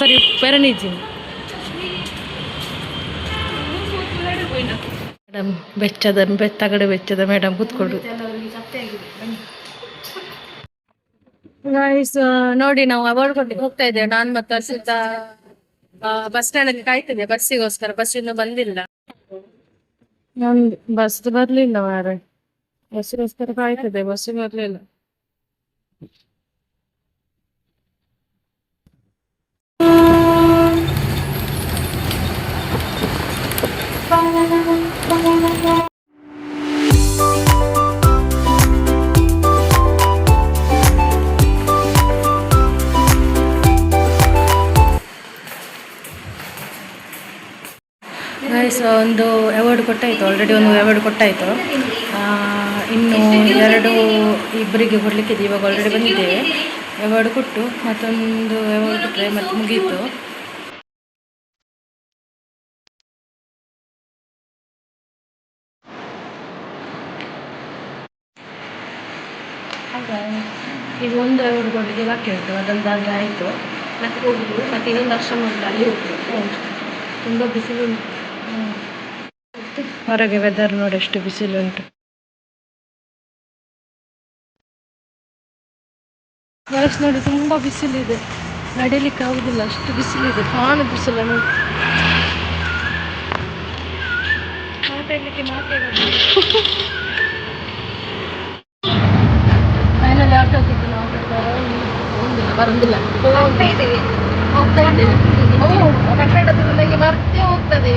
ಸರಿ ಪೆರನಿಜಿ madam ತಗಡೆ ಬೆಚ್ಚದ madam ಕೂತ್ಕೊಂಡು ನೋಡಿ ನಾವು ಅವಾರ್ಡ್ ಕೊಟ್ಟಿಗೆ ಹೋಗ್ತಾ ಇದ್ದೇವೆ. ನಾನು ಮತ್ತು ಹರ್ಷಿತಾ ಬಸ್ ಸ್ಟ್ಯಾಂಡ್ ಅಲ್ಲಿ ಕಾಯ್ತಿದ್ದೆ ಬಸ್ಸಿಗೋಸ್ಕರ. ಬಸ್ ಇನ್ನು ಬಂದಿಲ್ಲ. ಬಸ್ ಬರ್ಲಿಲ್ಲ ಮಾರೆ. ಬಸ್ಸಿಗೋಸ್ಕರ ಕಾಯ್ತಿದ್ದೆ, ಬಸ್ ಬರ್ಲಿಲ್ಲ. ಒಂದು ಅವಾರ್ಡ್ ಕೊಟ್ಟಾಯಿತು, ಆಲ್ರೆಡಿ ಒಂದು ಅವಾರ್ಡ್ ಕೊಟ್ಟಾಯಿತು. ಇನ್ನು ಇಬ್ಬರಿಗೆ ಕೊಡಲಿಕ್ಕಿದೆ. ಇವಾಗ ಆಲ್ರೆಡಿ ಬಂದಿದ್ದೇವೆ. ಅವಾರ್ಡ್ ಕೊಟ್ಟು ಮತ್ತೊಂದು ಅವಾರ್ಡ್ ಕೊಟ್ಟರೆ ಮತ್ತೆ ಮುಗೀತು. ಈಗ ಒಂದು ಅವಾರ್ಡ್ ಕೊಡಲಿಕ್ಕೆ ಬಾಕಿ ಉಂಟು, ಅದೊಂದಾದರೆ ಆಯಿತು. ಮತ್ತೆ ಹೋಗುದು, ಮತ್ತೆ ಇನ್ನೊಂದು ವರ್ಷ ಉಂಟು, ಅಲ್ಲಿ ಹೋಗ್ಬೋದು. ತುಂಬ ಬಿಸಿಲು ಉಂಟು ಹೊರಗೆ. ವೆದರ್ ನೋಡಿ ಎಷ್ಟು ಬಿಸಿಲು ಉಂಟು. ವಯಸ್ಸು ನೋಡಿ ತುಂಬ ಬಿಸಿಲಿದೆ, ನಡೀಲಿಕ್ಕೆ ಆಗುದಿಲ್ಲ, ಅಷ್ಟು ಬಿಸಿಲಿದೆ. ನಾನು ಬಿಸಿಲು ನೋಡಿ ಮಾತಾಡಲಿಕ್ಕೆ ಫೈನಲ್ ಆಟೋದಿದ್ದು ನಾವು ಬರೋದಿಲ್ಲ. ಹೋಗ್ತಾ ಇದ್ದೇವೆ. ಕನ್ನಡದಲ್ಲಿ ಮರ್ತೇ ಹೋಗ್ತದೆ.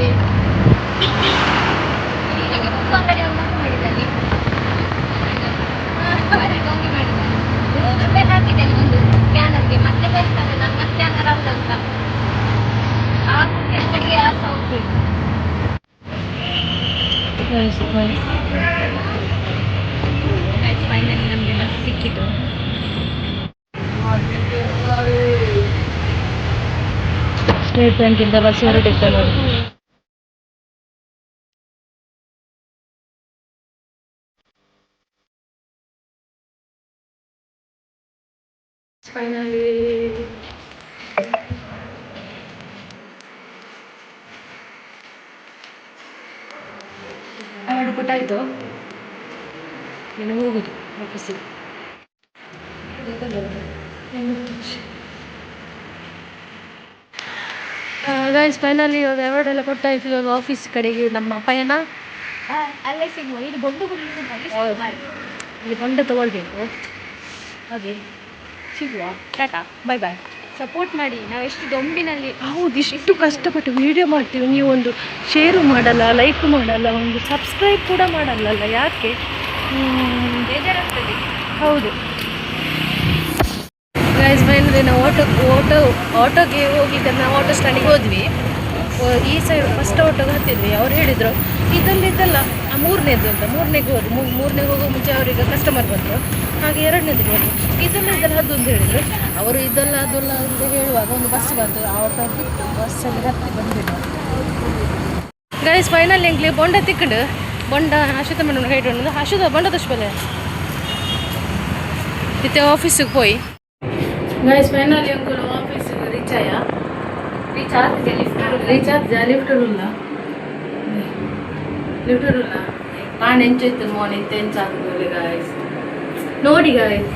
ಫೈನಲಿ ನಮಗೆ ಬಸ್ ಸಿಕ್ಕಿತು. ಸ್ಟೇಟ್ ಬ್ಯಾಂಕಿಂದ ಬಸ್ ಹೊರಟಿತ್ತು ನೋಡಿ. ಫೈನಲಿ ಅವಾರ್ಡ್ ಕೊಟ್ಟಾಯಿತು. ಇನ್ನು ಹೋಗುದು ವಾಪಸ್ಸಿಗೆ. ಗೈಸ್ ಫೈನಲಿ ಇವಾಗ ಅವಾರ್ಡ್ ಎಲ್ಲ ಕೊಟ್ಟಾಯಿತು. ಇವಾಗ ಆಫೀಸ್ ಕಡೆಗೆ ನಮ್ಮ ಪಯಣ. ಅಲ್ಲೇ ಸಿಗುವ. ಇಲ್ಲಿ ಬೊಂಡ ತಗೊಳ್ಬೇಕು. ಹಾಗೆ ಸಿಗುವ. Tata, bye bye. ಸಪೋರ್ಟ್ ಮಾಡಿ. ನಾವು ಎಷ್ಟು ದೊಂಬಿನಲ್ಲಿ. ಹೌದು, ಇಷ್ಟು ಕಷ್ಟಪಟ್ಟು ವಿಡಿಯೋ ಮಾಡ್ತೀವಿ, ನೀವು ಒಂದು ಶೇರು ಮಾಡಲ್ಲ, ಲೈಕ್ ಮಾಡಲ್ಲ, ಒಂದು ಸಬ್ಸ್ಕ್ರೈಬ್ ಕೂಡ ಮಾಡಲ್ಲ. ಯಾಕೆ? ಬೇಜಾರಾಗ್ತದೆ. ಹೌದು ಗೈಸ್, ಫೈನಲಿ ನಾವು ಆಟೋಗೆ ಹೋಗಿದ್ದ. ನಾವು ಆಟೋ ಸ್ಟ್ಯಾಂಡಿಗೆ ಹೋದ್ವಿ. ಈ ಸೈಡ್ ಫಸ್ಟ್ ಆಟೋಗೆ ಹತ್ತಿದ್ವಿ. ಅವ್ರು ಹೇಳಿದರು ಇದಲ್ಲ ಮೂರನೇದು ಅಂತ. ಮೂರನೇಗೆ ಹೋಗೋ ಮುಂಚೆ ಅವರಿಗೆ ಕಸ್ಟಮರ್ ಬಂದರು. ಹಾಗೆ ಎರಡನೇದು ಹೋಗಿ ಇದಲ್ಲ ಅದು ಅಂತ ಹೇಳಿದರು. ಅವರು ಇದಲ್ಲ ಅದಲ್ಲ ಅಂತ ಹೇಳುವಾಗ ಒಂದು ಬಸ್ ಬಂತು. ಆ ಆಟೋ ಬಿಟ್ಟು ಬಸ್ಸಲ್ಲಿ ಹತ್ತಿ ಬಂದಿದ್ದು. ಗೈಸ್ ಫೈನಲ್ ಎಂಕ್ಲಿ ಬೊಂಡ ತಿಕ್ಕಂಡು ಬೊಂಡ ಅಶ್ವಥ ಮೇಡಮ್ ಕೈ ಇಟ್ಟು ಅಶ್ವಥ ಬೊಂಡ ತೋರಿಸ್ಬಲ್ಲೆ ಇತ್ತೆ ಆಫೀಸಿಗೆ ಹೋಯ್. ಗೈಸ್ ಫೈನಲಿ ಅಂಕಲ್ ಆಫೀಸಿಗೆ ರೀಚ್ ಆಯ. ಲಿಫ್ಟರ್ ಪಾಂಡ್ ಎಂಚು ಇತ್ತು ಮೋನ್ ಇತ್ತು ಎಂಚಾಗ್ತದೆ ಗಾಯ್ಸ್. ನೋಡಿ ಗಾಯ್ಸ್.